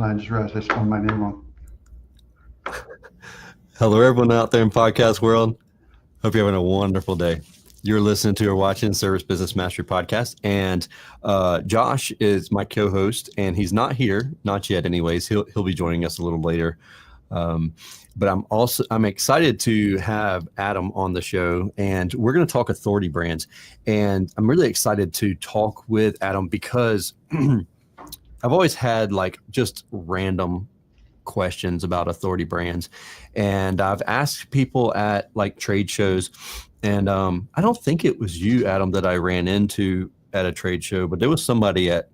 I just realized I spelled my name wrong. Hello, everyone out there in podcast world. Hope you're having a wonderful day. You're listening to or watching Service Business Mastery Podcast, and Josh is my co-host, and he's not here, not yet. Anyways, he'll be joining us a little later. But I'm excited to have Adam on the show, and we're going to talk authority brands. And I'm really excited to talk with Adam because I've always had like just random questions about authority brands, and I've asked people at like trade shows, and I don't think it was you, Adam, that I ran into at a trade show, but there was somebody at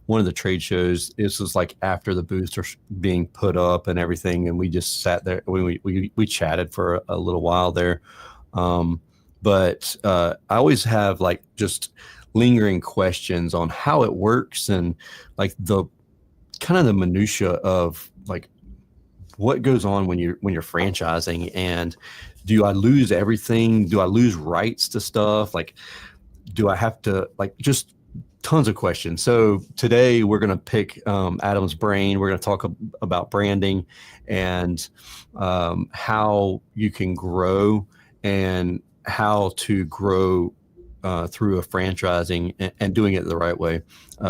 one of the trade shows. This was like after the booths are being put up and everything, and we just sat there. We chatted for a little while there, but I always have like just lingering questions on how it works and like the kind of the minutia of like what goes on when you're franchising, and do I lose everything? Do I lose rights to stuff? Like, do I have to like just tons of questions. So today we're going to pick Adam's brain. We're going to talk about branding and how you can grow and how to grow through a franchising and doing it the right way.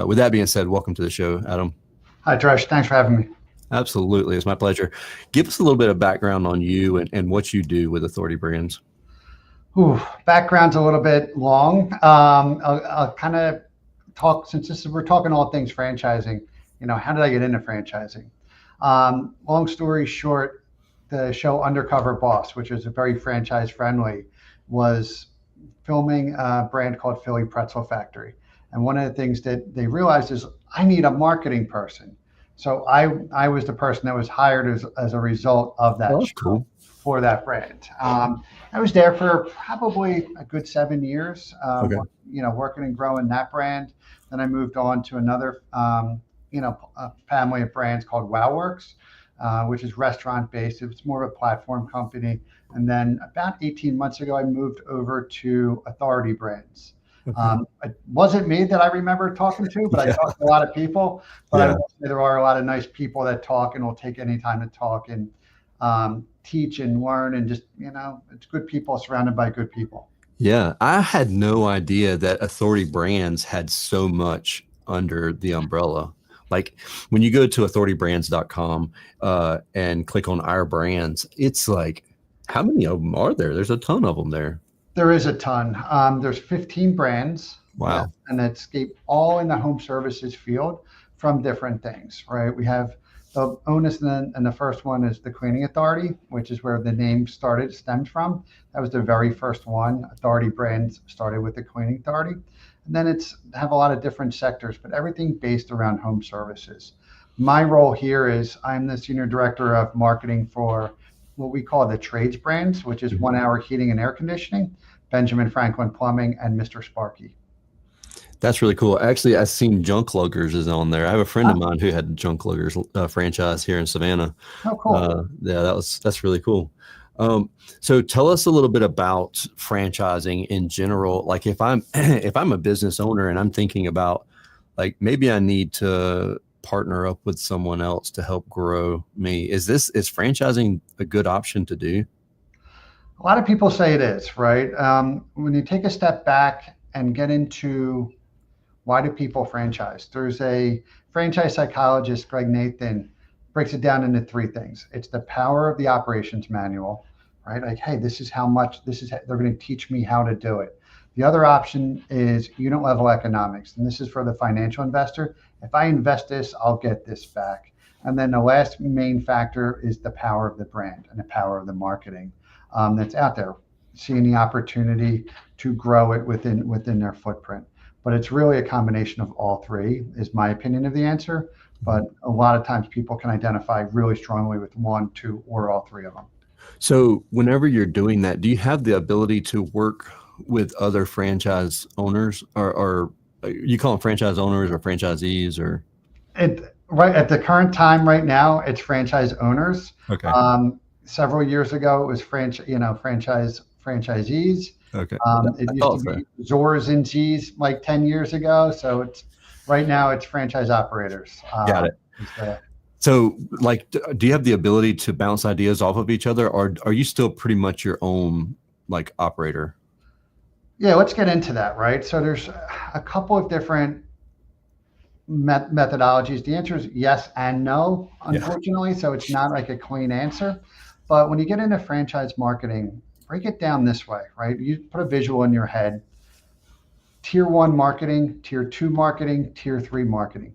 With that being said, welcome to the show, Adam. Hi, Trish. Thanks for having me. Absolutely. It's my pleasure. Give us a little bit of background on you and what you do with Authority Brands. Background's a little bit long. I'll kind of talk, since we're talking all things franchising, how did I get into franchising? Long story short, the show Undercover Boss, which is a very franchise friendly, was filming a brand called Philly Pretzel Factory. And one of the things that they realized is I need a marketing person. So I was the person that was hired as a result of that show cool. For that brand. I was there for probably a good 7 years, working and growing that brand. Then I moved on to another, a family of brands called WowWorks, which is restaurant based. It's more of a platform company. And then about 18 months ago, I moved over to Authority Brands. It wasn't me that I remember talking to, but I talked to a lot of people. But I will say there are a lot of nice people that talk and will take any time to talk and teach and learn, and just, it's good people surrounded by good people. Yeah, I had no idea that Authority Brands had so much under the umbrella. Like when you go to authoritybrands.com and click on our brands, it's like, how many of them are there? There's a ton of them there. There is a ton. There's 15 brands. Wow. And that's all in the home services field from different things, right? We have the onus, and the first one is the Cleaning Authority, which is where the name stemmed from. That was the very first one. Authority Brands started with the Cleaning Authority. And then it's have a lot of different sectors, but everything based around home services. My role here is I'm the Senior Director of Marketing for what we call the trades brands, which is 1 Hour Heating and Air Conditioning, Benjamin Franklin Plumbing, and Mr. Sparky. That's really cool. Actually, I've seen Junk Luggers is on there. I have a friend of mine who had Junk Luggers franchise here in Savannah. Oh, cool. That's really cool. So tell us a little bit about franchising in general. Like if I'm a business owner and I'm thinking about like maybe I need to partner up with someone else to help grow me. Is franchising a good option to do? A lot of people say it is, right? When you take a step back and get into why do people franchise? There's a franchise psychologist, Greg Nathan, breaks it down into 3 things. It's the power of the operations manual, right? Like, hey, they're going to teach me how to do it. The other option is unit level economics. And this is for the financial investor. If I invest this, I'll get this back. And then the last main factor is the power of the brand and the power of the marketing that's out there, seeing the opportunity to grow it within their footprint. But it's really a combination of all 3 is my opinion of the answer. But a lot of times people can identify really strongly with 1, 2, or all 3 of them. So whenever you're doing that, do you have the ability to work with other franchise owners, or you call them franchise owners or franchisees, or? Right at the current time right now, it's franchise owners. Okay. Several years ago, it was franchisees. Okay. It used to be Zors and G's like 10 years ago. So right now it's franchise operators. Got it. So, like, do you have the ability to bounce ideas off of each other, or are you still pretty much your own like operator? Yeah, let's get into that, right? So there's a couple of different methodologies. The answer is yes and no, Yeah. unfortunately. So it's not like a clean answer. But when you get into franchise marketing, break it down this way, right? You put a visual in your head: tier one marketing, tier two marketing, tier three marketing.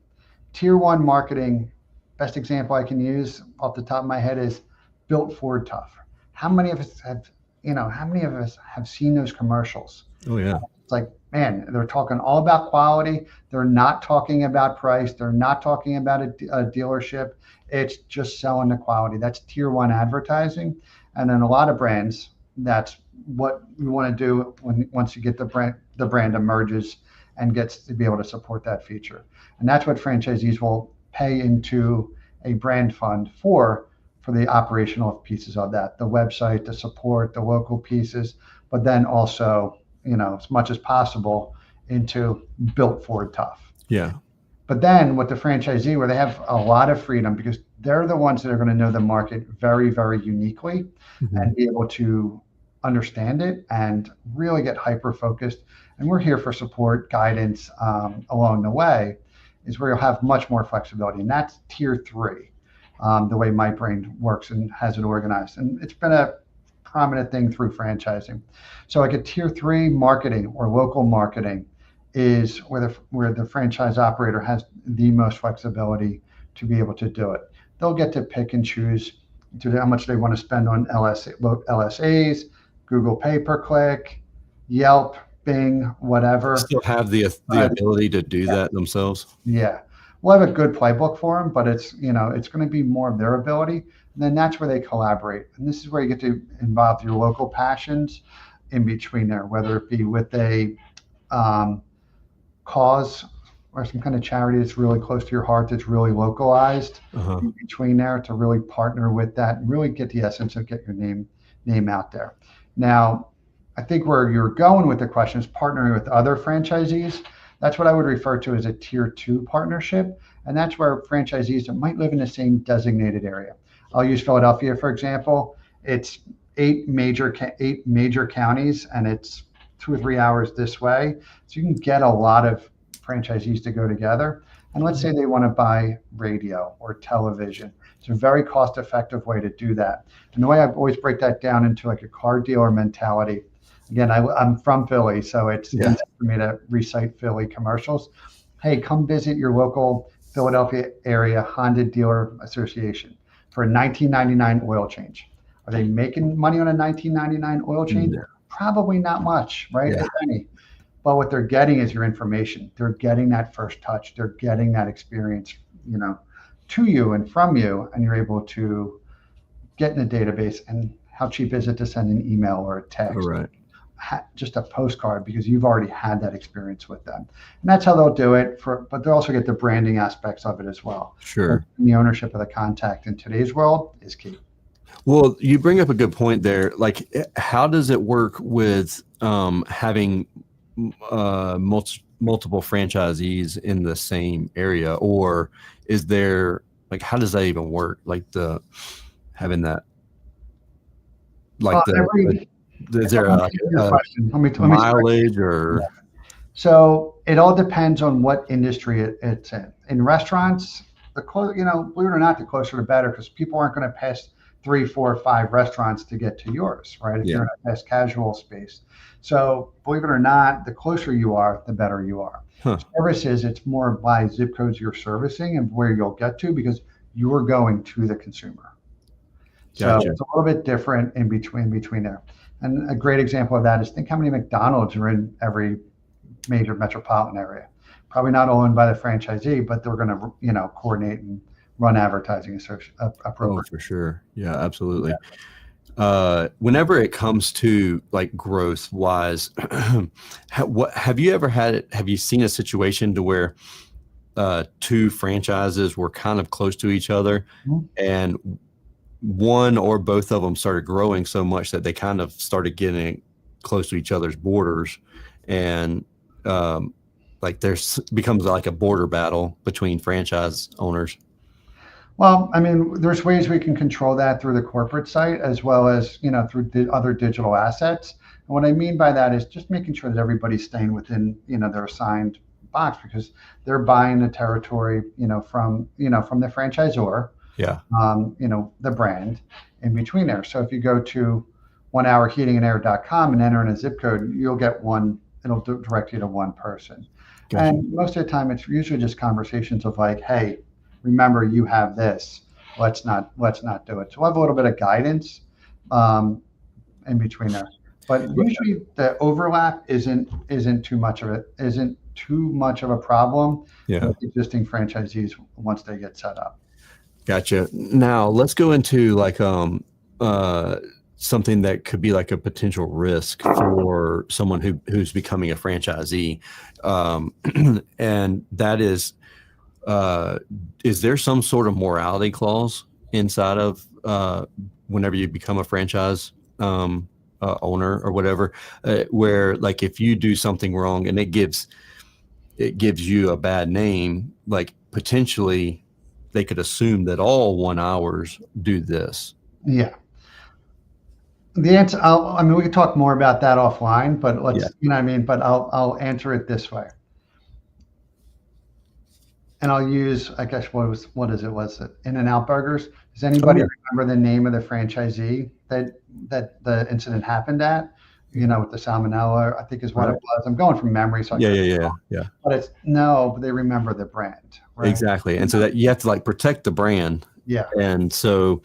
Tier one marketing, best example I can use off the top of my head is Built Ford Tough. How many of us have, how many of us have seen those commercials? Oh yeah. It's like, man, they're talking all about quality. They're not talking about price. They're not talking about a dealership. It's just selling the quality. That's tier one advertising. And then a lot of brands, that's what you want to do once you get the brand emerges and gets to be able to support that feature. And that's what franchisees will pay into a brand fund for the operational pieces of that, the website, the support, the local pieces, but then also, as much as possible into Built Ford Tough. Yeah. But then with the franchisee, where they have a lot of freedom because they're the ones that are going to know the market very, very uniquely and be able to understand it and really get hyper focused. And we're here for support, guidance along the way, is where you'll have much more flexibility. And that's tier three, the way my brain works and has it organized. And it's been a prominent thing through franchising. So like a tier three marketing or local marketing is where the franchise operator has the most flexibility to be able to do it. They'll get to pick and choose to how much they want to spend on LSAs, Google pay-per-click, Yelp, Bing, whatever. Still have the ability to do that themselves. Yeah, we'll have a good playbook for them, but it's going to be more of their ability. And then that's where they collaborate. And this is where you get to involve your local passions in between there, whether it be with a cause or some kind of charity that's really close to your heart, that's really localized in between there, to really partner with that and really get the essence of get your name out there. Now, I think where you're going with the question is partnering with other franchisees. That's what I would refer to as a tier two partnership. And that's where franchisees that might live in the same designated area. I'll use Philadelphia, for example. It's eight major counties, and it's 2 or 3 hours this way. So you can get a lot of franchisees to go together. And let's say they want to buy radio or television. It's a very cost-effective way to do that. And the way I always break that down into like a car dealer mentality. Again, I'm from Philly, so it's easy for me to recite Philly commercials. Hey, come visit your local Philadelphia area Honda Dealer Association for a $19.99 oil change. Are they making money on a $19.99 oil change? Yeah. Probably not much, right? Yeah. If any. But what they're getting is your information. They're getting that first touch. They're getting that experience, to you and from you, and you're able to get in the database. And how cheap is it to send an email or a text? Right. Just a postcard, because you've already had that experience with them. And that's how they'll do it. But they also get the branding aspects of it as well. Sure. And the ownership of the contact in today's world is key. Well, you bring up a good point there. Like, how does it work with having multiple franchisees in the same area, or is there how does that even work? Like having that, is there a mileage or? So it all depends on what industry it's in. In restaurants, believe it or not, the closer the better, because people aren't going to pass 3, 4, 5 restaurants to get to yours, right? If you're in a fast casual space. So believe it or not, the closer you are, the better you are. Services, it's more by zip codes you're servicing and where you'll get to, because you're going to the consumer. Gotcha. So it's a little bit different in between there. And a great example of that is think how many McDonald's are in every major metropolitan area. Probably not owned by the franchisee, but they're going to, coordinate and run advertising appropriately. Oh, for sure. Yeah, absolutely. Whenever it comes to growth wise, have you seen a situation to where 2 franchises were kind of close to each other, and one or both of them started growing so much that they kind of started getting close to each other's borders, and there's becomes like a border battle between franchise owners? Well, I mean, there's ways we can control that through the corporate site as well as, through other digital assets. And what I mean by that is just making sure that everybody's staying within, their assigned box because they're buying the territory, from the franchisor, Yeah. the brand in between there. So if you go to onehourheatingandair.com and enter in a zip code, you'll get one, it'll direct you to one person. Gotcha. And most of the time, it's usually just conversations of like, hey, remember you have this. Let's not do it. So we'll have a little bit of guidance in between there. But usually the overlap isn't too much of it, isn't too much of a problem Yeah. with existing franchisees once they get set up. Gotcha. Now let's go into like something that could be like a potential risk for someone who's becoming a franchisee, and that is there some sort of morality clause inside of whenever you become a franchise owner or whatever, where like if you do something wrong and it gives you a bad name, like potentially they could assume that all 1 hours do this. Yeah. The answer, I mean, we could talk more about that offline, but let's, but I'll answer it this way. And I'll use, I guess, was it In-N-Out Burgers? Does anybody remember the name of the franchisee that the incident happened at? With the salmonella, I think is what it was. I'm going from memory, so Yeah. But they remember the brand, right? Exactly, and so that you have to like protect the brand. Yeah, and so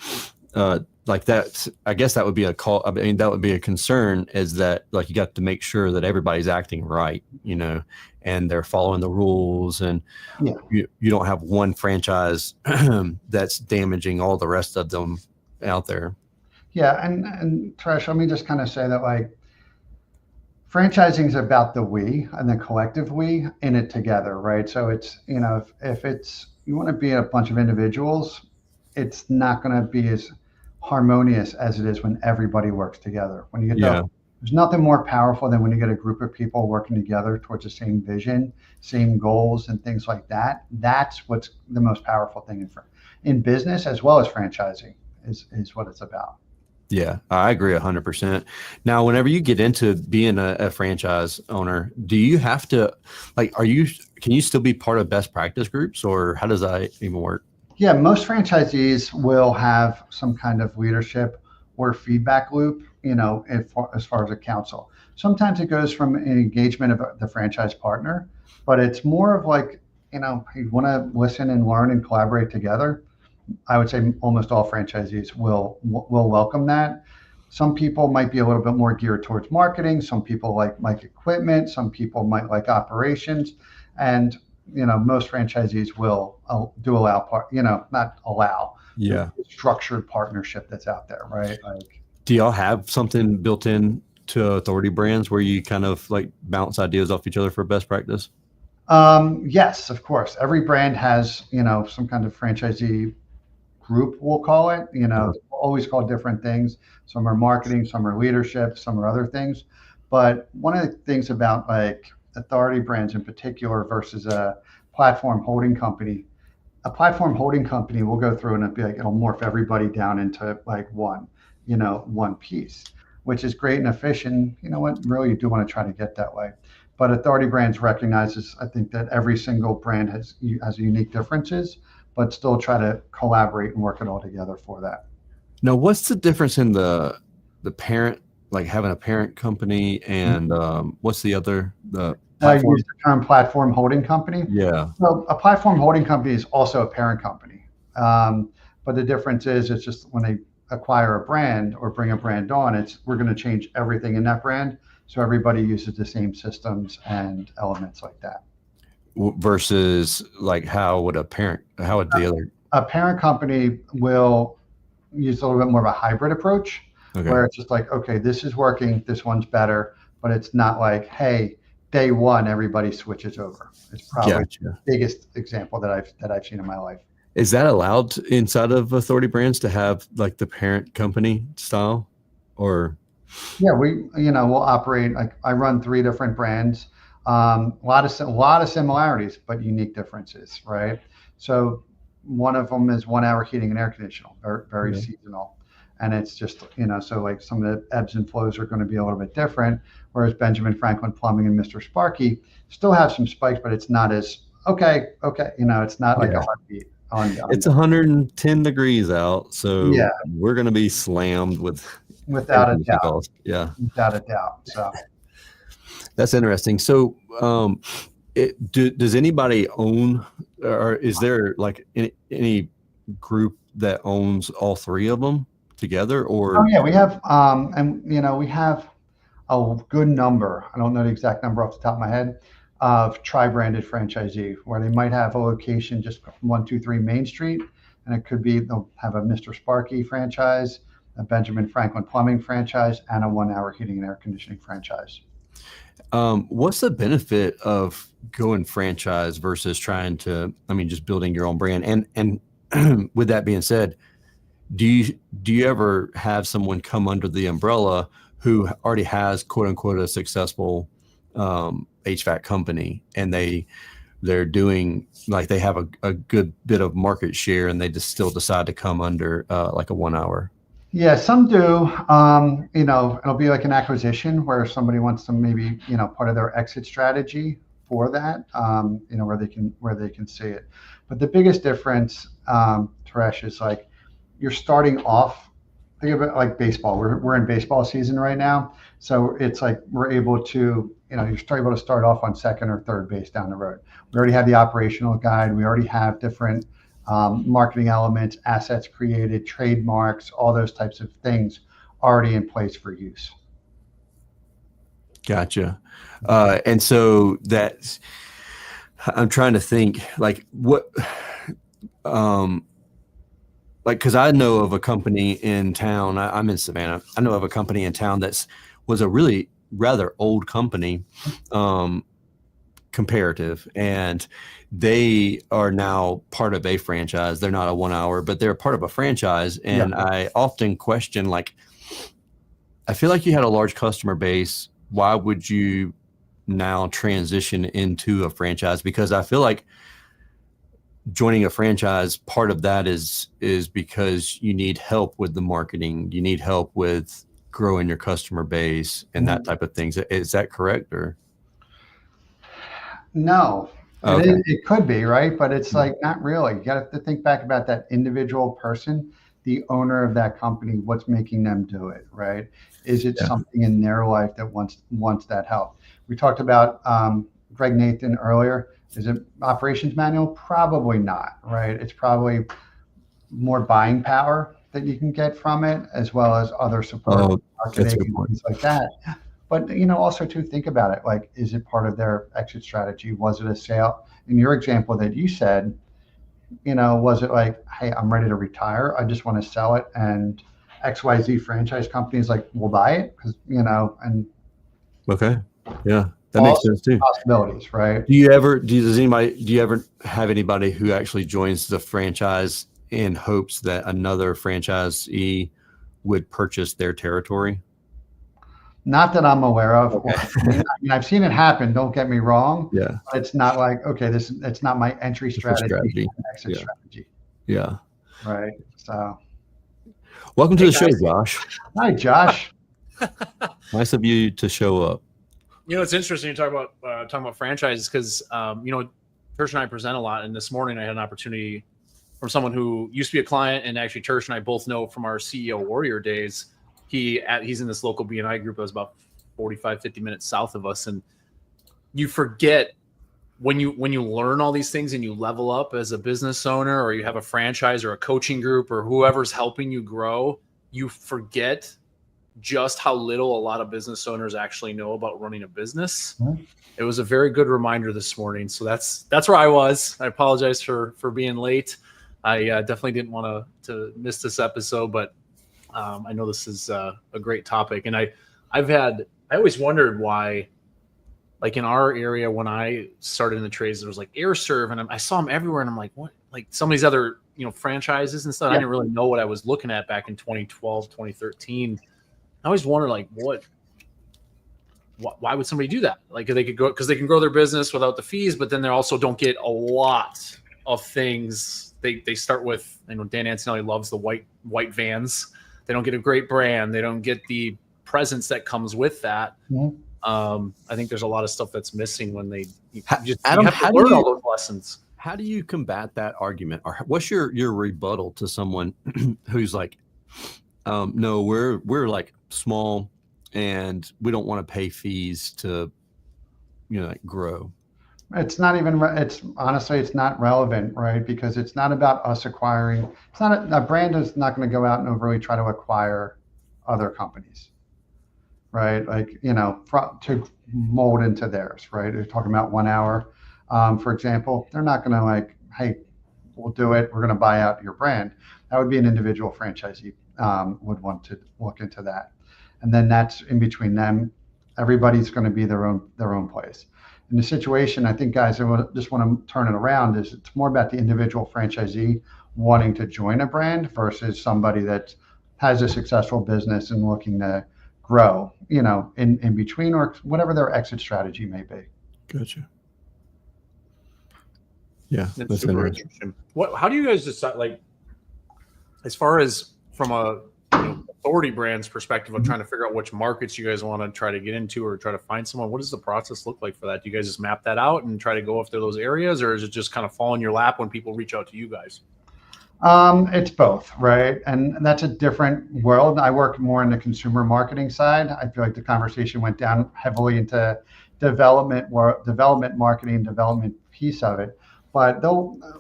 like that, I guess that would be a call. I mean, that would be a concern, is that like you got to make sure that everybody's acting right, and they're following the rules, and you don't have one franchise that's damaging all the rest of them out there. Yeah, and Trish, let me just kind of say that like franchising is about the we and the collective we in it together, right? So it's, if it's, you want to be a bunch of individuals, it's not going to be as harmonious as it is when everybody works together. When you get there's nothing more powerful than when you get a group of people working together towards the same vision, same goals, and things like that. That's what's the most powerful thing in business as well as franchising is what it's about. Yeah, I agree 100%. Now, whenever you get into being a franchise owner, do you have to, like, can you still be part of best practice groups, or how does that even work? Yeah, most franchisees will have some kind of leadership or feedback loop, as far as a council. Sometimes it goes from an engagement of the franchise partner, but it's more of like, you want to listen and learn and collaborate together. I would say almost all franchisees will welcome that. Some people might be a little bit more geared towards marketing. Some people like equipment. Some people might like operations, and most franchisees will not allow structured partnership that's out there, right? Like, do y'all have something built in to authority brands where you kind of like bounce ideas off each other for best practice? Yes, of course. Every brand has some kind of franchisee group, we'll call it, always call different things. Some are marketing, some are leadership, some are other things. But one of the things about like authority brands in particular versus a platform holding company will go through and it'll be like, it'll morph everybody down into like one piece, which is great and efficient. You know what, really you do want to try to get that way. But authority brands recognizes, I think, that every single brand has unique differences, but still try to collaborate and work it all together for that. Now, what's the difference in the parent, like having a parent company, and what's the other, the platform? I use the term platform holding company. Yeah. So a platform holding company is also a parent company. But the difference is it's just when they acquire a brand or bring a brand on, we're going to change everything in that brand. So everybody uses the same systems and elements like that. Versus like how would the other? A parent company will use a little bit more of a hybrid approach, where it's just like, okay, this is working, this one's better, but it's not like, hey, day one everybody switches over. It's probably the biggest example that I've seen in my life. Is that allowed inside of authority brands to have like the parent company style, or? Yeah, we'll operate, like I run 3 different brands. A lot of similarities, but unique differences, right? So one of them is 1 hour heating and air conditioning, very Yeah. seasonal. And it's just, so like some of the ebbs and flows are going to be a little bit different. Whereas Benjamin Franklin Plumbing and Mr. Sparky still have some spikes, but it's not as, okay. It's not like a heartbeat on It's 110 degrees out. So yeah, we're going to be slammed with without a doubt. calls. Yeah. Without a doubt. So That's interesting. So, does anybody own, or is there like any group that owns all three of them together? Or oh yeah, we have we have a good number. I don't know the exact number off the top of my head of tri-branded franchisee where they might have a location just 123 Main Street, and it could be they'll have a Mr. Sparky franchise, a Benjamin Franklin Plumbing franchise, and a 1 hour heating and air conditioning franchise. What's the benefit of going franchise versus trying to, just building your own brand? And with that being said, do you ever have someone come under the umbrella who already has quote unquote a successful HVAC company, and they're doing like they have a good bit of market share, and they just still decide to come under like a 1 hour? Yeah, some do. It'll be like an acquisition where somebody wants to maybe, part of their exit strategy for that, where they can see it. But the biggest difference, Teresh, is like you're starting off. Think of it like baseball. We're in baseball season right now, so it's like we're able to, you're able to start off on second or third base down the road. We already have the operational guide. We already have different marketing elements, assets created, trademarks, all those types of things already in place for use. Gotcha. And so that's, I'm trying to think like what, because I know of a company in town. I'm in Savannah. I know of a company in town was a really rather old company, comparative, and they are now part of a franchise. They're not a 1 hour, but they're part of a franchise. And yeah. I often question, like, I feel like you had a large customer base. Why would you now transition into a franchise? Because I feel like joining a franchise, part of that is because you need help with the marketing. You need help with growing your customer base and that type of things. Is that correct? Or no? Okay. It could be, right? But it's like, not really. You got to think back about that individual person, the owner of that company, what's making them do it, right? Is it something in their life that wants that help? We talked about Greg Nathan earlier. Is it operations manual? Probably not, right? It's probably more buying power that you can get from it, as well as other support, marketing, and things like that. But, also to think about it, like, is it part of their exit strategy? Was it a sale? In your example that you said, was it like, hey, I'm ready to retire. I just want to sell it. And XYZ franchise companies like, we'll buy it because, and. Okay. Yeah. That makes sense too. Possibilities, right? Do you ever have anybody who actually joins the franchise in hopes that another franchisee would purchase their territory? Not that I'm aware of. Okay. I've seen it happen. Don't get me wrong. Yeah. But it's not like, okay, it's not my entry strategy. Exit strategy. Yeah. Right. So. Welcome to the show, Josh. Hi, Josh. Nice of you to show up. It's interesting you talk about franchises because, Tersh and I present a lot. And this morning I had an opportunity from someone who used to be a client, and actually Tersh and I both know from our CEO Warrior days. He's in this local B&I group that was about 45, 50 minutes south of us. And you forget when you learn all these things and you level up as a business owner, or you have a franchise or a coaching group or whoever's helping you grow, you forget just how little a lot of business owners actually know about running a business. It was a very good reminder this morning. So that's where I was. I apologize for being late. I definitely didn't want to miss this episode, but I know this is a great topic. And I always wondered why, like in our area, when I started in the trades, there was like AirServe, and I saw them everywhere. And I'm like, what? Like some of these other, franchises and stuff. Yeah. I didn't really know what I was looking at back in 2012, 2013. I always wondered, like, why would somebody do that? Like, they could go because they can grow their business without the fees, but then they also don't get a lot of things. They start with, Dan Antonelli loves the white Vans. They don't get a great brand. They don't get the presence that comes with that. Mhm. I think there's a lot of stuff that's missing when Adam, you have to learn all those lessons. How do you combat that argument, or what's your rebuttal to someone who's like, no, we're like small and we don't want to pay fees to, like grow? It's not even, it's honestly, it's not relevant, right? Because it's not about us acquiring, it's not a brand is not going to go out and overly try to acquire other companies, right? Like, to mold into theirs, right? They're talking about 1 hour, for example. They're not going to like, hey, we'll do it. We're going to buy out your brand. That would be an individual franchisee would want to look into that. And then that's in between them. Everybody's going to be their own place. In the situation, I think, guys, I just want to turn it around. Is it's more about the individual franchisee wanting to join a brand versus somebody that has a successful business and looking to grow, in between, or whatever their exit strategy may be. Gotcha. Yeah, that's super interesting. How do you guys decide, like, as far as from a authority brand's perspective of trying to figure out which markets you guys want to try to get into or try to find someone? What does the process look like for that? Do you guys just map that out and try to go after those areas, or is it just kind of fall in your lap when people reach out to you guys? It's both, right? And that's a different world. I work more in the consumer marketing side. I feel like the conversation went down heavily into development marketing, development piece of it. But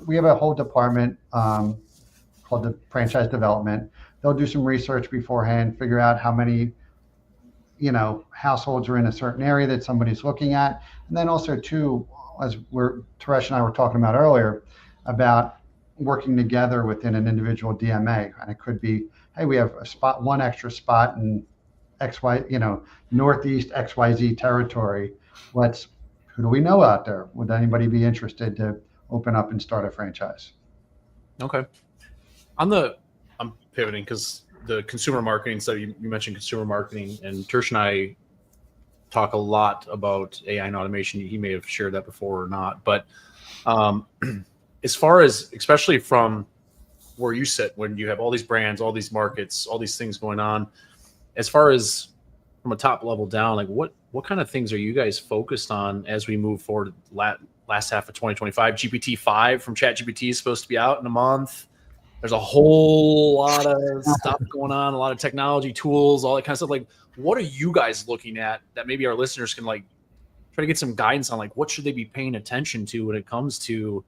we have a whole department called the franchise development. They'll do some research beforehand, figure out how many, households are in a certain area that somebody's looking at. And then also too, as Teresh and I were talking about earlier, about working together within an individual DMA. And it could be, hey, we have one extra spot in Northeast XYZ territory. Who do we know out there? Would anybody be interested to open up and start a franchise? Okay. I'm pivoting because the consumer marketing. So you mentioned consumer marketing, and Tersh and I talk a lot about AI and automation. He may have shared that before or not, but as far as, especially from where you sit, when you have all these brands, all these markets, all these things going on, as far as from a top level down, like what kind of things are you guys focused on as we move forward? Last half of 2025, GPT-5 from ChatGPT is supposed to be out in a month. There's a whole lot of stuff going on, a lot of technology tools, all that kind of stuff. Like, what are you guys looking at that maybe our listeners can like try to get some guidance on? Like, what should they be paying attention to when it comes to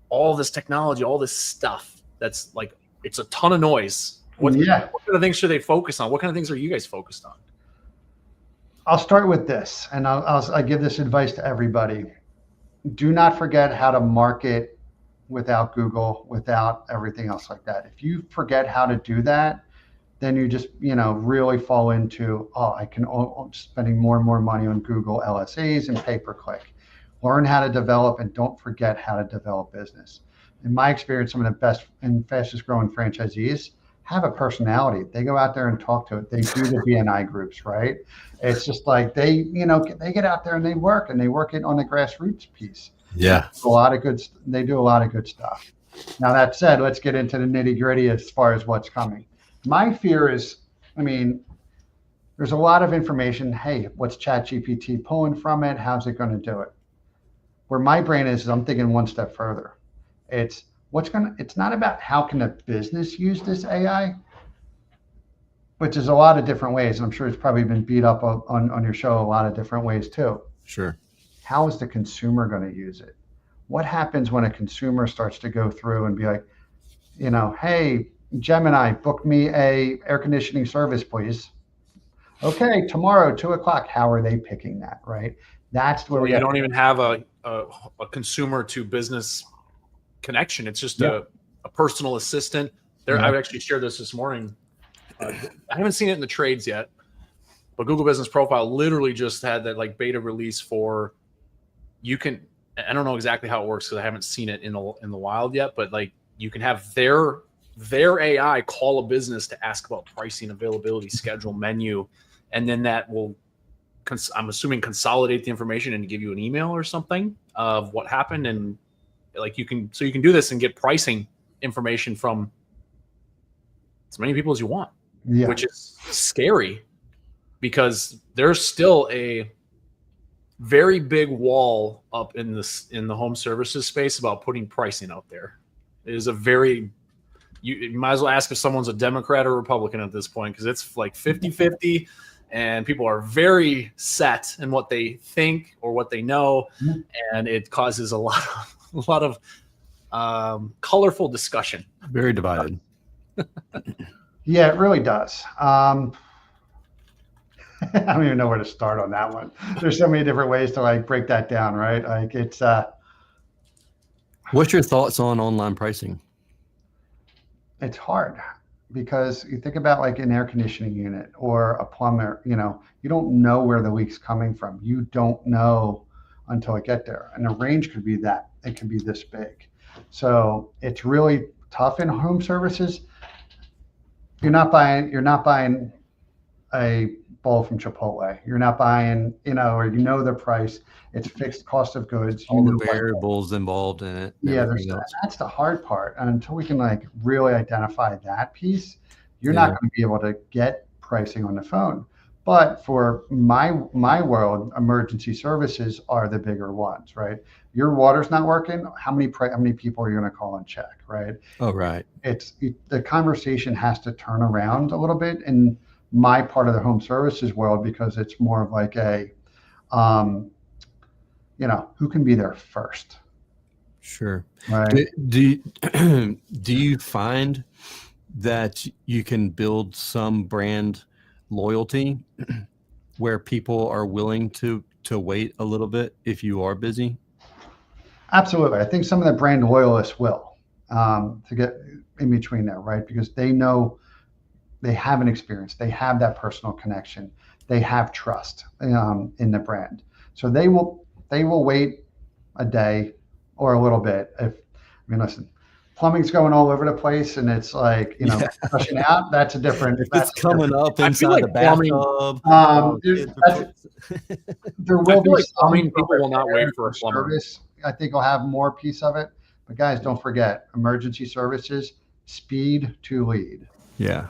all this technology, all this stuff that's like, it's a ton of noise. What kind of things should they focus on? What kind of things are you guys focused on? I'll start with this, and I give this advice to everybody. Do not forget how to market without Google, without everything else like that. If you forget how to do that, then you just, really fall into, I can spending more and more money on Google LSAs and pay-per-click. Learn how to develop, and don't forget how to develop business. In my experience, some of the best and fastest growing franchisees have a personality. They go out there and talk to it. They do the BNI groups, right? It's just like they get out there and they work it on the grassroots piece. Yeah. They do a lot of good stuff. Now, that said, let's get into the nitty gritty as far as what's coming. My fear is, there's a lot of information. Hey, what's ChatGPT pulling from it? How's it going to do it? Where my brain is I'm thinking one step further. It's not about how can a business use this AI, which is a lot of different ways. And I'm sure it's probably been beat up on your show a lot of different ways too. Sure. How is the consumer going to use it? What happens when a consumer starts to go through and be like, hey, Gemini, book me a air conditioning service, please. Okay, tomorrow, 2:00. How are they picking that, right? That's where you don't even have a consumer to business connection. It's just a personal assistant. I actually shared this morning. I haven't seen it in the trades yet, but Google Business Profile literally just had that like beta release for, you can, I don't know exactly how it works because I haven't seen it in the wild yet, but like you can have their AI call a business to ask about pricing, availability, schedule, menu, and then that will, I'm assuming, consolidate the information and give you an email or something of what happened and like you can do this and get pricing information from as many people as you want, which is scary because there's still a very big wall up in the home services space about putting pricing out there. It is you might as well ask if someone's a Democrat or Republican at this point, because it's like 50-50 and people are very set in what they think or what they know. And it causes a lot of colorful discussion. Very divided. Yeah, it really does. I don't even know where to start on that one. There's so many different ways to like break that down, right? Like it's What's your thoughts on online pricing? it's hard because you think about like an air conditioning unit or a plumber, you don't know where the leak's coming from. You don't know until it get there. And the range could be that. It could be this big. So it's really tough in home services. You're not buying a bowl from Chipotle. You're not buying, or the price. It's fixed cost of goods. All the variables involved in it. Yeah, that's the hard part. And until we can like really identify that piece, you're not going to be able to get pricing on the phone. But for my world, emergency services are the bigger ones, right? Your water's not working. How many people are you going to call and check, right? Oh, right. The conversation has to turn around a little bit in my part of the home services world, because it's more of like a, who can be there first? Sure. Right. Do you find that you can build some brand loyalty where people are willing to wait a little bit if you are busy? Absolutely. I think some of the brand loyalists will to get in between there, right? Because they know they have an experience, they have that personal connection, they have trust in the brand. So they will wait a day or a little bit. Listen, plumbing's going all over the place and it's like, flushing out, that's a different. It's coming up inside the bathtub. There will be some people will not wait for a plumber. Service. I think we'll have more piece of it. But guys, don't forget, emergency services, speed to lead. Yeah.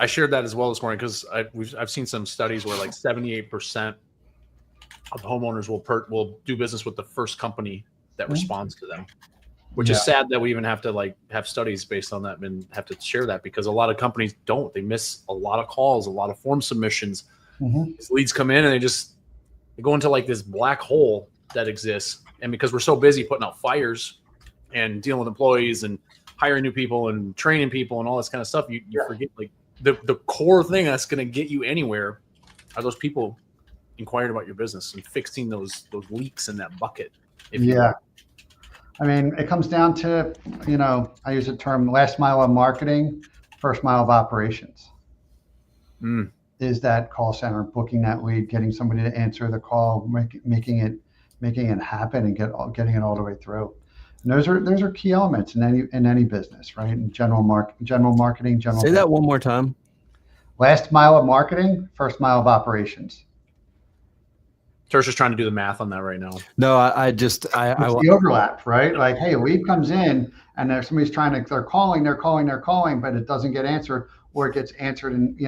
I shared that as well this morning because I've seen some studies where like 78% of homeowners will do business with the first company that responds to them, which is sad that we even have to have studies based on that and have to share that, because a lot of companies don't. They miss a lot of calls, a lot of form submissions. These leads come in and they go into like this black hole that exists. And because we're so busy putting out fires and dealing with employees and hiring new people and training people and all this kind of stuff, you forget like the core thing that's going to get you anywhere are those people inquiring about your business and fixing those leaks in that bucket. I mean, it comes down to, I use the term last mile of marketing, first mile of operations. Is that call center, booking that lead, getting somebody to answer the call, making it happen and getting it all the way through. And those are key elements in any business, right? In general marketing. Say that one more time. Last mile of marketing, first mile of operations. Tersh is trying to do the math on that right now. No, it's the overlap, right? Like, hey, a lead comes in and there's somebody's they're calling, but it doesn't get answered, or it gets answered and,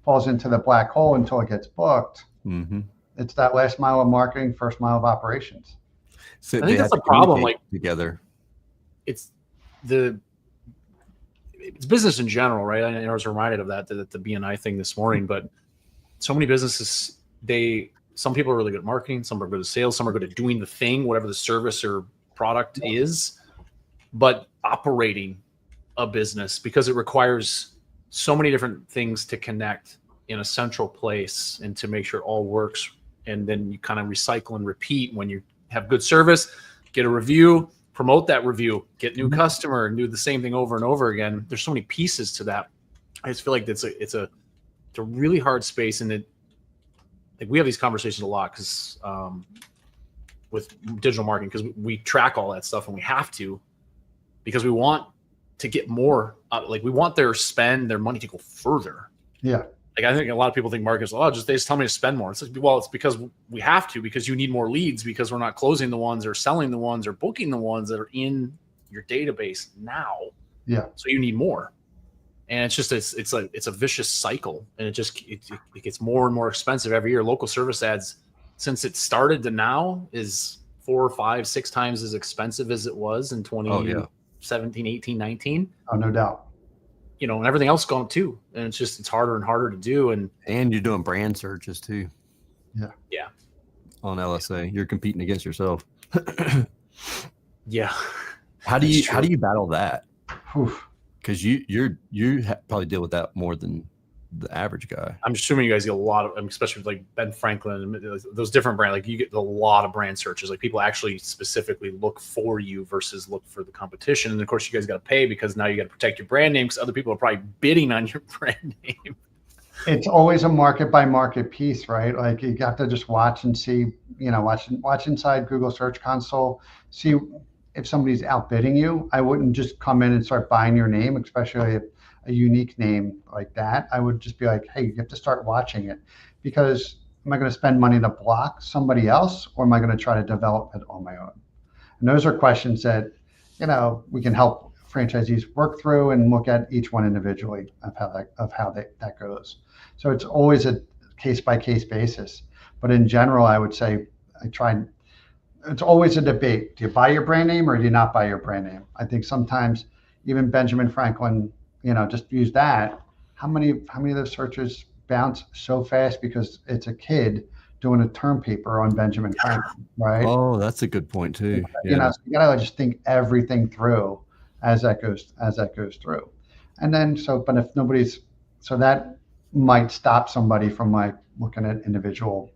falls into the black hole until it gets booked. It's that last mile of marketing, first mile of operations. So I think that's the problem. Like together, it's business in general, right? I was reminded of that the BNI thing this morning, but so many businesses, some people are really good at marketing, some are good at sales, some are good at doing the thing, whatever the service or product is, but operating a business, because it requires so many different things to connect in a central place and to make sure it all works. And then you kind of recycle and repeat. When you have good service, get a review, promote that review, get new customer, and do the same thing over and over again. There's so many pieces to that. I just feel like it's a really hard space, and we have these conversations a lot because with digital marketing, because we track all that stuff and we have to, because we want to get more. We want their money to go further. Yeah. Like, I think a lot of people think marketers, they just tell me to spend more. It's like, well, it's because we have to, because you need more leads, because we're not closing the ones or selling the ones or booking the ones that are in your database now. Yeah. So you need more. And it's just, it's a vicious cycle, and it gets more and more expensive every year. Local service ads, since it started to now, is 4, 5, 6 times as expensive as it was in 2017, 18, 19. Oh, no doubt. You know, and everything else gone up too. And it's harder and harder to do. And you're doing brand searches too. Yeah. On LSA, you're competing against yourself. Yeah. How do you battle that? Because you probably deal with that more than the average guy. I'm assuming you guys get a lot of, especially with like Ben Franklin and those different brands. Like, you get a lot of brand searches. Like, people actually specifically look for you versus look for the competition. And of course, you guys got to pay, because now you got to protect your brand name, because other people are probably bidding on your brand name. It's always a market by market piece, right? Like, you have to just watch and see, watch inside Google Search Console, see if somebody's outbidding you. I wouldn't just come in and start buying your name, especially a unique name like that. I would just be like, hey, you have to start watching it, because am I going to spend money to block somebody else, or am I going to try to develop it on my own? And those are questions that, we can help franchisees work through and look at each one individually of how that goes. So it's always a case by case basis. But in general, I would say it's always a debate. Do you buy your brand name, or do you not buy your brand name? I think sometimes even Benjamin Franklin, just use that. How many of those searches bounce so fast because it's a kid doing a term paper on Benjamin Franklin, right? Oh, that's a good point too. So you gotta just think everything through as that goes through. And then but if nobody's, so that might stop somebody from like looking at individual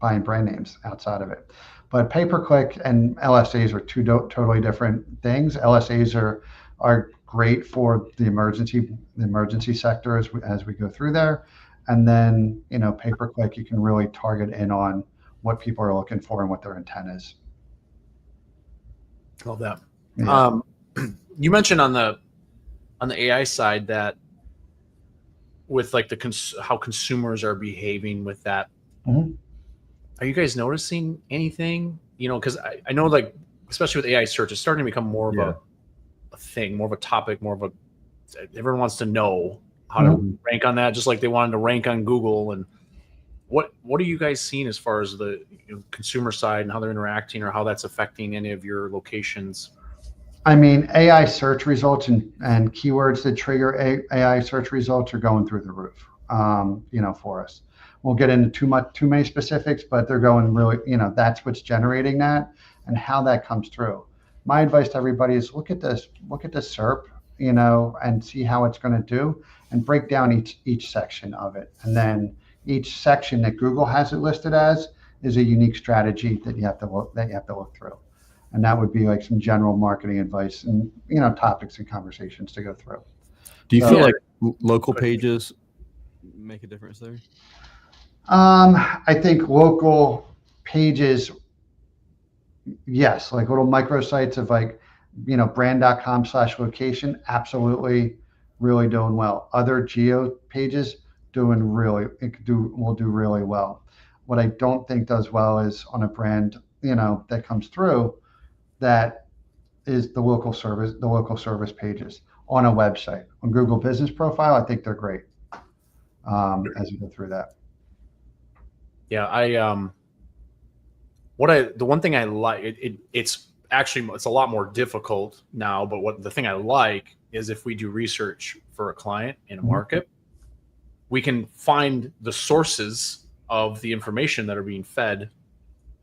buying brand names outside of it. But pay-per-click and LSAs are two totally different things. LSAs are great for the emergency sector as we go through there. And then, pay-per-click, you can really target in on what people are looking for and what their intent is. Love that. Yeah. You mentioned on the AI side that with like how consumers are behaving with that. Mm-hmm. Are you guys noticing anything? Because I know, like, especially with AI search, it's starting to become more of a thing, more of a topic, everyone wants to know how to rank on that, just like they wanted to rank on Google. And what are you guys seeing as far as the consumer side and how they're interacting, or how that's affecting any of your locations? I mean, AI search results and keywords that trigger AI search results are going through the roof, for us. We'll get into too many specifics, but they're going really, that's what's generating that and how that comes through. My advice to everybody is look at this SERP, and see how it's going to do, and break down each section of it. And then each section that Google has it listed as is a unique strategy that you have to look through. And that would be like some general marketing advice and, topics and conversations to go through. Do you feel like local pages make a difference there? I think local pages, yes, like little microsites of like, brand.com/location, absolutely, really doing well. Other geo pages will do really well. What I don't think does well is on a brand, that comes through, that is the local service pages on a website. On Google Business Profile, I think they're great as we go through that. Yeah, the one thing I like, it's a lot more difficult now, but the thing I like is if we do research for a client in a market, we can find the sources of the information that are being fed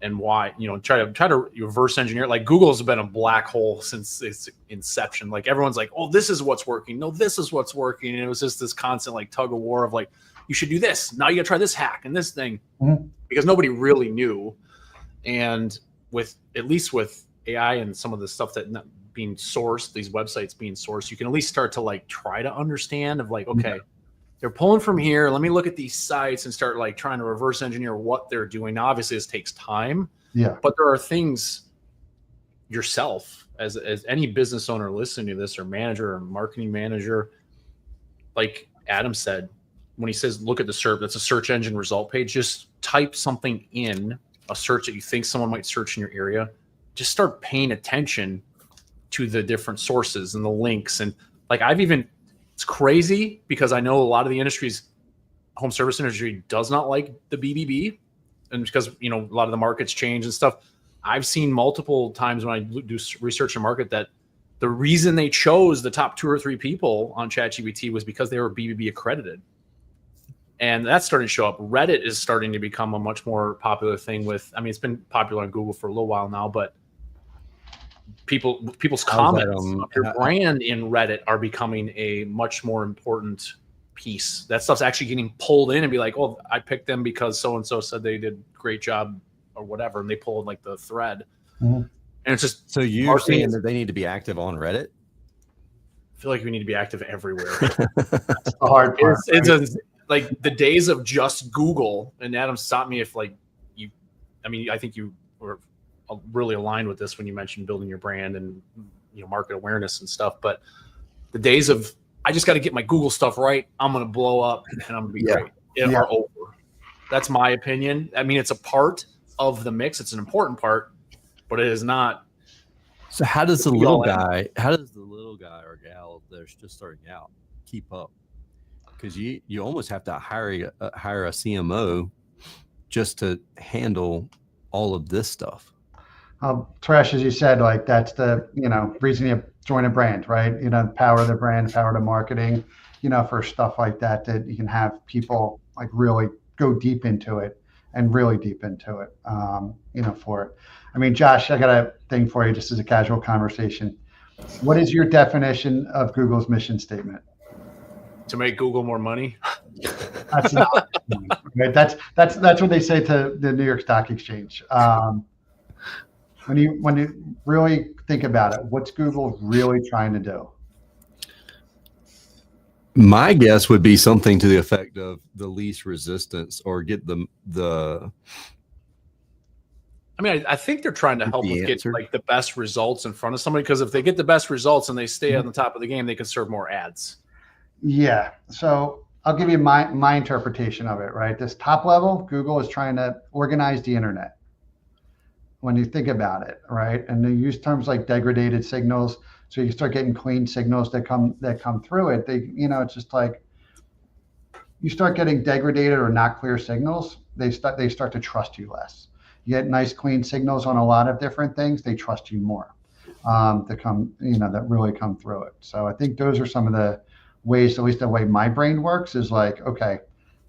and why, try to reverse engineer. Like, Google's been a black hole since its inception. Like, everyone's like, oh, this is what's working. No, this is what's working. And it was just this constant like tug of war of like, you should do this. Now you got to try this hack and this thing, because nobody really knew. And at least with AI and some of the stuff that being sourced, these websites being sourced, you can at least start to like try to understand of like, okay, they're pulling from here. Let me look at these sites and start like trying to reverse engineer what they're doing. Now, obviously this takes time, but there are things yourself as any business owner listening to this, or manager or marketing manager, like Adam said, when he says, look at the SERP, that's a search engine result page. Just type something in, a search that you think someone might search in your area. Just start paying attention to the different sources and the links. And like, it's crazy because I know a lot of the home service industry does not like the BBB. And because, a lot of the markets change and stuff. I've seen multiple times when I do research and market that the reason they chose the top 2 or 3 people on ChatGPT was because they were BBB accredited. And that's starting to show up. Reddit is starting to become a much more popular thing it's been popular on Google for a little while now, but people's comments of your brand in Reddit are becoming a much more important piece. That stuff's actually getting pulled in and be like, oh, I picked them because so-and-so said they did a great job or whatever. And they pulled like the thread. Mm-hmm. And it's just, so you're saying that they need to be active on Reddit? I feel like we need to be active everywhere. That's the hard part. It's like the days of just Google, and Adam stopped me if I think you were really aligned with this when you mentioned building your brand and market awareness and stuff. But the days of I just got to get my Google stuff right, I'm going to blow up and I'm going to be great. Are over. That's my opinion. I mean, it's a part of the mix. It's an important part, but it is not. So how does the little guy or gal that's just starting out keep up? Because you almost have to hire a CMO just to handle all of this stuff. Taresh, as you said, like that's the reason you join a brand, right? Power of the brand, power of the marketing, for stuff like that you can have people like really go deep into it and really deep into it, for it. I mean, Josh, I got a thing for you just as a casual conversation. What is your definition of Google's mission statement? To make Google more money. That's not right. That's what they say to the New York Stock Exchange. When you really think about it, what's Google really trying to do? My guess would be something to the effect of the least resistance, or get the. I mean, I think they're trying to help with get like the best results in front of somebody, because if they get the best results and they stay on the top of the game, they can serve more ads. Yeah. So I'll give you my interpretation of it, right? This top level, Google is trying to organize the internet. When you think about it, right? And they use terms like degraded signals. So you start getting clean signals that come through it. It's just like you start getting degraded or not clear signals, they start to trust you less. You get nice clean signals on a lot of different things, they trust you more that really come through it. So I think those are some of the ways, at least the way my brain works, is like, okay,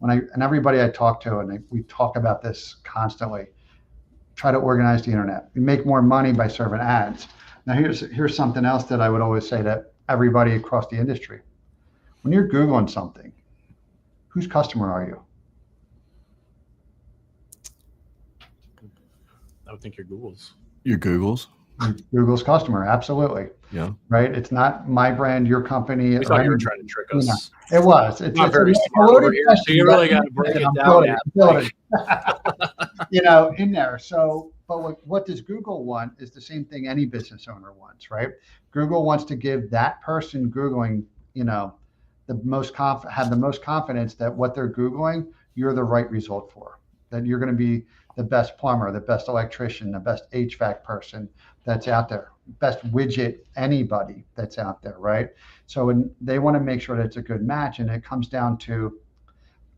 and everybody I talk to, and we talk about this constantly, try to organize the internet. We make more money by serving ads. Now here's something else that I would always say to everybody across the industry. When you're Googling something, whose customer are you? I would think you're Google's. You're Google's? Google's customer, absolutely. Yeah. Right? It's not my brand, your company. We thought you were trying to trick us. It was. It's not very smart over here. So you really got to break it down. Building. In there. So, but what does Google want is the same thing any business owner wants, right? Google wants to give that person Googling, the most confidence that what they're Googling, you're the right result for, that you're going to be the best plumber, the best electrician, the best HVAC person that's out there, best widget anybody that's out there, right? So they want to make sure that it's a good match, and it comes down to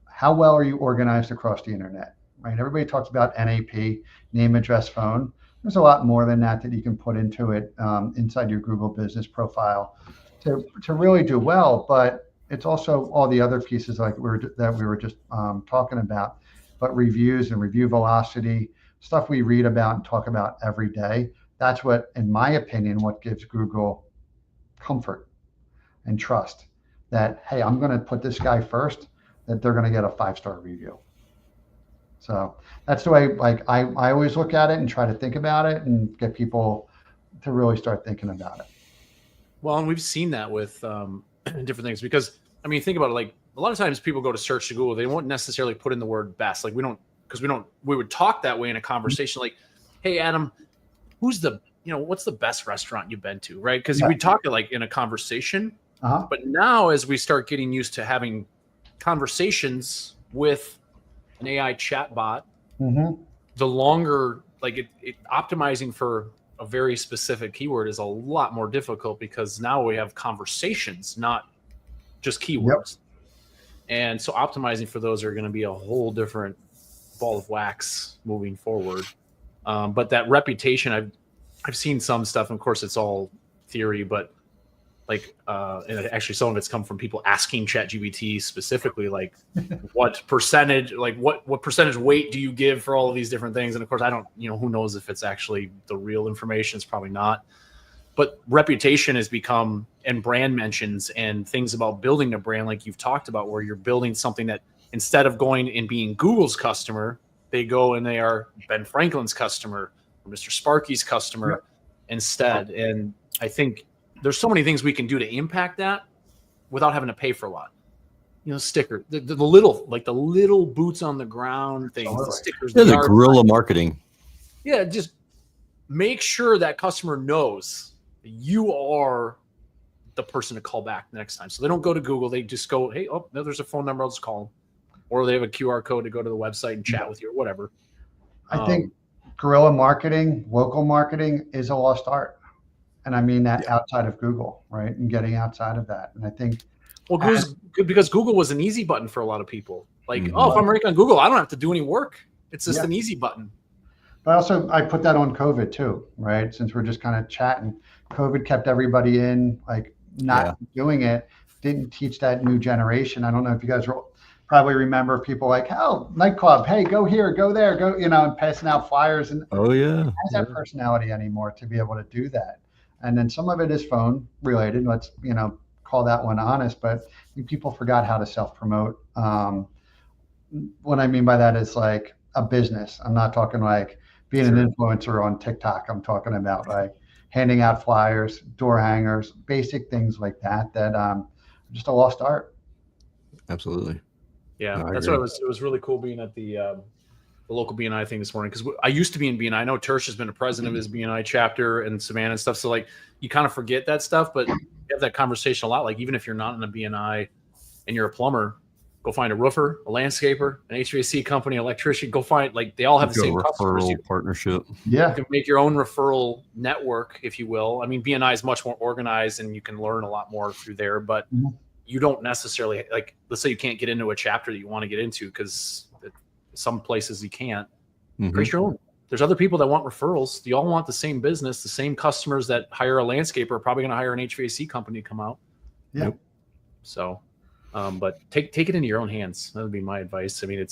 how well are you organized across the internet, right? Everybody talks about NAP, name, address, phone. There's a lot more than that you can put into it inside your Google business profile to really do well, but it's also all the other pieces like we were just talking about, but reviews and review velocity, stuff we read about and talk about every day. That's what, in my opinion, what gives Google comfort and trust that, hey, I'm going to put this guy first, that they're going to get a 5-star review. So that's the way, like, I always look at it and try to think about it and get people to really start thinking about it. Well, and we've seen that with different things, because, I mean, think about it, like, a lot of times people go to search to Google, they won't necessarily put in the word best. Like, we would talk that way in a conversation, like, hey, Adam, what's the best restaurant you've been to, right? Because we talk it like in a conversation, but now as we start getting used to having conversations with an AI chatbot, Mm-hmm. the longer, like it optimizing for a very specific keyword is a lot more difficult because now we have conversations, not just keywords. And so optimizing for those are going to be a whole different ball of wax moving forward. But that reputation, I've seen some stuff, and of course it's all theory, but like, and actually some of it's come from people asking ChatGPT specifically, like what percentage weight do you give for all of these different things? And of course I don't, who knows if it's actually the real information. It's probably not. But reputation has become, and brand mentions and things about building a brand, like you've talked about, where you're building something that instead of going and being Google's customer, they go and they are Ben Franklin's customer or Mr. Sparky's customer instead. And I think there's so many things we can do to impact that without having to pay for a lot. Sticker, the little boots on the ground things, the stickers, the guerrilla marketing. Yeah, just make sure that customer knows you are the person to call back next time. So they don't go to Google. They just go, hey, oh, no, there's a phone number. I'll just call them. Or they have a QR code to go to the website and chat with you or whatever. I think guerrilla marketing, local marketing is a lost art. And I mean that outside of Google, right? And getting outside of that. And I think, because Google was an easy button for a lot of people. Like, if I'm ranking on Google, I don't have to do any work. It's just an easy button. But also, I put that on COVID too, right? Since we're just kind of chatting, COVID kept everybody in, like not doing it, didn't teach that new generation. I don't know if you guys probably remember people like, oh, nightclub, hey, go here, go there, go, and passing out flyers. And has that personality anymore to be able to do that. And then some of it is phone related. Let's, call that one honest, but I think people forgot how to self-promote. What I mean by that is like a business. I'm not talking like being an influencer on TikTok. I'm talking about like handing out flyers, door hangers, basic things like that just a lost art. Absolutely. Yeah, that's why it was really cool being at the local BNI thing this morning, because I used to be in BNI. I know Tersh has been a president of his BNI chapter and Savannah and stuff. So like you kind of forget that stuff, but you have that conversation a lot. Like even if you're not in a BNI and you're a plumber, go find a roofer, a landscaper, an HVAC company, electrician. Go find, like, they all have the same customers. Partnership. Yeah, you can make your own referral network, if you will. I mean, BNI is much more organized, and you can learn a lot more through there. But you don't necessarily, like, let's say you can't get into a chapter that you want to get into because some places you can't. Create your own. There's other people that want referrals. You all want the same business. The same customers that hire a landscaper are probably going to hire an HVAC company to come out. Yeah. So. But take it into your own hands. That would be my advice. I mean,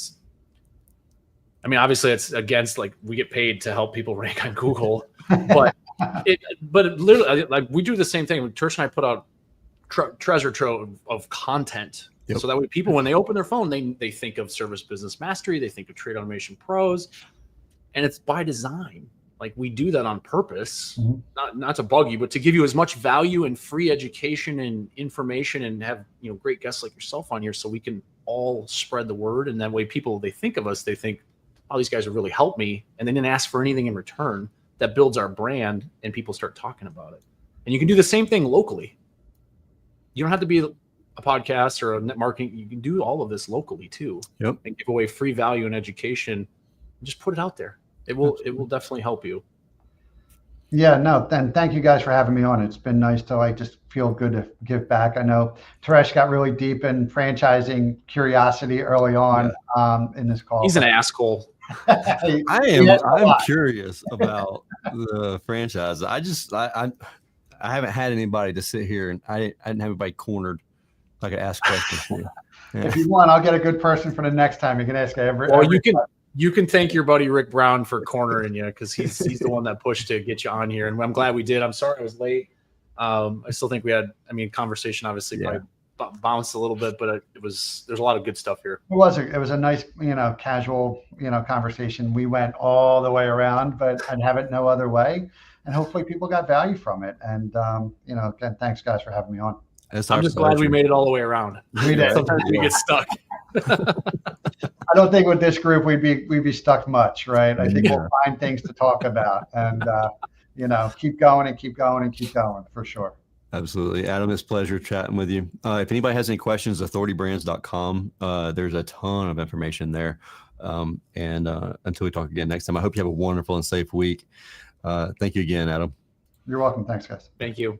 obviously it's against, like, we get paid to help people rank on Google, but it literally, like, we do the same thing. Tersh and I put out treasure trove of content. So that way people, when they open their phone, they think of Service Business Mastery, they think of Trade Automation Pros, and it's by design. Like, we do that on purpose, not to bug you, but to give you as much value and free education and information, and have, great guests like yourself on here, so we can all spread the word. And that way people, they think of us, they think, oh, these guys have really helped me, and they didn't ask for anything in return. That builds our brand, and people start talking about it. And you can do the same thing locally. You don't have to be a podcast or a net marketing. You can do all of this locally too, and give away free value and education. Just put it out there. It will definitely help you. Yeah, no, and thank you guys for having me on. It's been nice to just feel good to give back. I know Teresh got really deep in franchising curiosity early on in this call. He's an asshole. I'm curious about the franchise. I haven't had anybody to sit here, and I didn't have anybody cornered so I could ask questions to you. Yeah. If you want, I'll get a good person for the next time. You can ask every. You can thank your buddy Rick Brown for cornering you, because he's the one that pushed to get you on here, and I'm glad we did. I'm sorry I was late. I still think we had, conversation obviously probably bounced a little bit, but there's a lot of good stuff here. It was a nice, casual, conversation. We went all the way around, but I'd have it no other way. And hopefully people got value from it. And, again, thanks guys for having me on. I'm just glad we made it all the way around. We did. Sometimes we get stuck. I don't think with this group we'd be stuck much, right? I think we'll find things to talk about, and keep going and keep going and keep going for sure. Absolutely. Adam, it's a pleasure chatting with you. If anybody has any questions, authoritybrands.com. There's a ton of information there. And until we talk again next time, I hope you have a wonderful and safe week. Thank you again, Adam. You're welcome. Thanks, guys. Thank you.